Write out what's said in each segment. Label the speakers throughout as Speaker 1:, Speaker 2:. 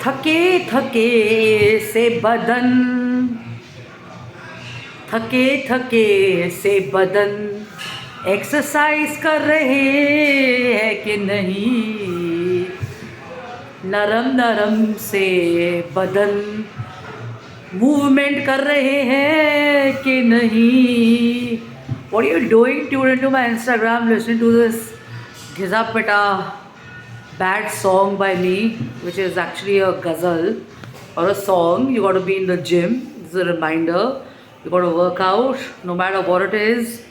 Speaker 1: थके थके से बदन, थके थके से बदन एक्सरसाइज कर रहे हैं कि नहीं, नरम नरम से बदन मूवमेंट कर रहे हैं कि नहीं. What are you doing? Tune into my Instagram, listening to this Ghizapeta bad song by me, which is actually a ghazal or a song. You got to be in the gym. This is a reminder. You got to work out no matter what it is.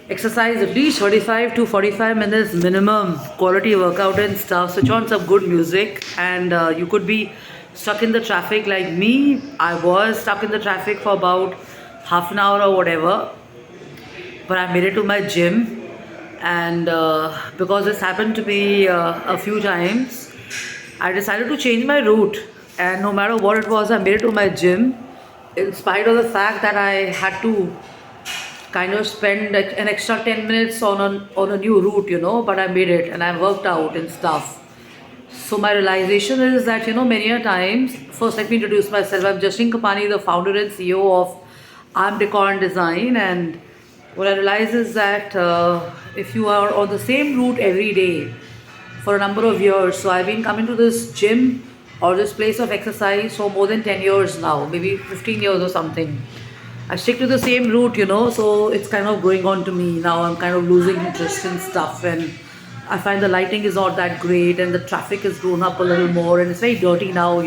Speaker 1: Exercise at least 35 to 45 minutes minimum, quality workout and stuff. Switch on some good music, and you could be stuck in the traffic like me. I was stuck in the traffic for about half an hour or whatever, but I made it to my gym. And because this happened to me a few times, I decided to change my route, and no matter what it was, I made it to my gym in spite of the fact that I had to kind of spend like an extra 10 minutes on a new route, but I made it and I worked out and stuff. So my realization is that, many a times, first let me introduce myself. I'm Jasleen Kapani, the founder and CEO of Arm Decor and Design. And what I realize is that if you are on the same route every day for a number of years, so I've been coming to this gym or this place of exercise for more than 10 years now, maybe 15 years or something. I stick to the same route, so it's kind of going on to me. Now I'm kind of losing interest in stuff, and I find the lighting is not that great and the traffic has grown up a little more and it's very dirty now,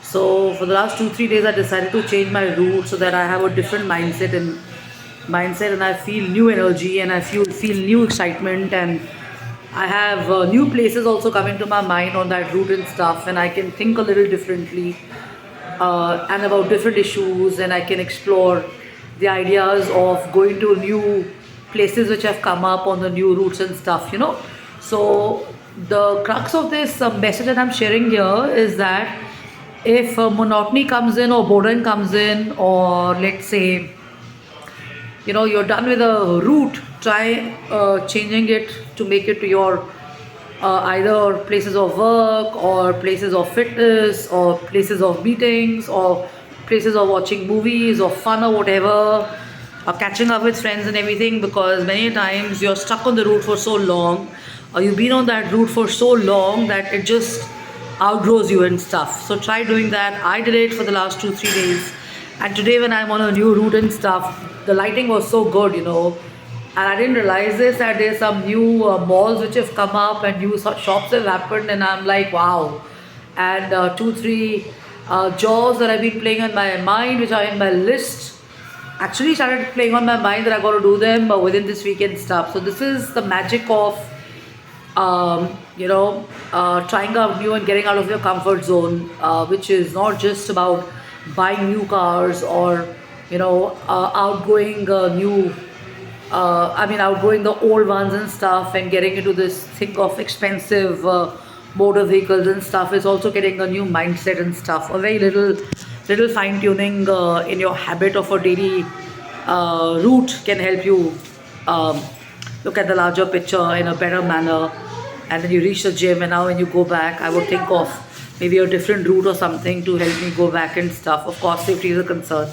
Speaker 1: So for the last 2-3 days I decided to change my route so that I have a different mindset and I feel new energy and I feel new excitement, and I have new places also coming to my mind on that route and stuff, and I can think a little differently and about different issues, and I can explore the ideas of going to new places which have come up on the new routes and stuff, So the crux of this message that I'm sharing here is that if monotony comes in or boredom comes in, or let's say, you're done with a route, try changing it to make it to your either places of work or places of fitness or places of meetings or places of watching movies or fun or whatever, or catching up with friends and everything, because many times you're stuck on the route for so long, or you've been on that route for so long that it just outgrows you and stuff. So try doing that. I did it for the last 2-3 days, and today when I'm on a new route and stuff, the lighting was so good, and I didn't realize this, that there's some new malls which have come up and new shops have happened, and I'm like, wow. And 2-3 jobs that I've been playing on my mind, which are in my list, actually started playing on my mind that I got to do them within this weekend stuff. So this is the magic of trying out new and getting out of your comfort zone, which is not just about buying new cars or outgrowing outgrowing the old ones and stuff and getting into this thing of expensive motor vehicles and stuff. Is also getting a new mindset and stuff. A very little fine tuning in your habit of a daily route can help you look at the larger picture in a better manner. And then you reach the gym, and now when you go back, I would think of maybe a different route or something to help me go back and stuff. Of course, safety is a concern.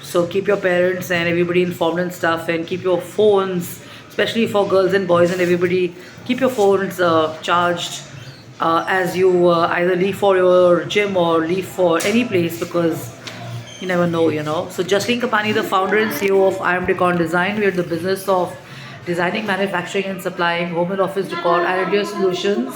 Speaker 1: So keep your parents and everybody informed and stuff, and keep your phones, especially for girls and boys and everybody, keep your phones charged as you either leave for your gym or leave for any place, because you never know. So Jasleen Kapani, the founder and CEO of I Am Decor and Design. We are in the business of designing, manufacturing and supplying home and office decor and interior solutions.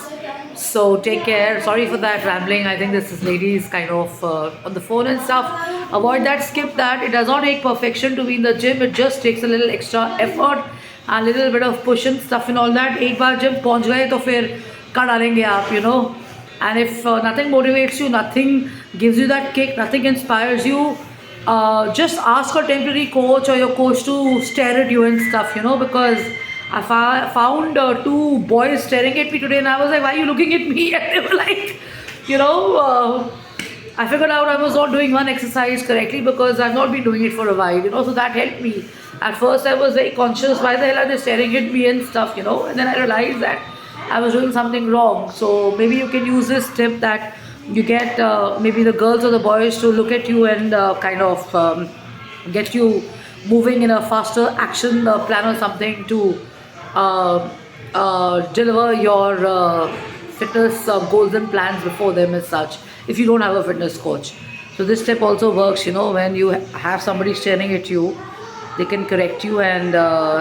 Speaker 1: So take care. Sorry for that rambling. I think this lady is kind of on the phone and stuff. Avoid that, skip that. It does not take perfection to be in the gym. It just takes a little extra effort, a little bit of push and stuff and all that. एक बार जब पहुंच गए तो फिर कर डालेंगे आप, And if nothing motivates you, nothing gives you that kick, nothing inspires you, just ask a temporary coach or your coach to stare at you and stuff, because I found 2 boys staring at me today, and I was like, why are you looking at me? And they were like, I figured out I was not doing one exercise correctly because I've not been doing it for a while, so that helped me. At first I was very conscious, why the hell are they staring at me and stuff, and then I realized that I was doing something wrong. So maybe you can use this tip that you get maybe the girls or the boys to look at you and kind of get you moving in a faster action plan or something to uh, deliver your fitness goals and plans before them as such, if you don't have a fitness coach. So this step also works, when you have somebody staring at you, they can correct you, and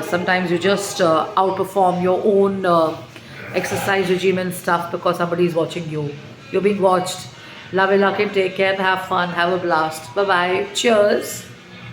Speaker 1: sometimes you just outperform your own exercise regime and stuff because somebody is watching you. You're being watched. Love it, luck, and take care, have fun, have a blast. Bye bye. Cheers.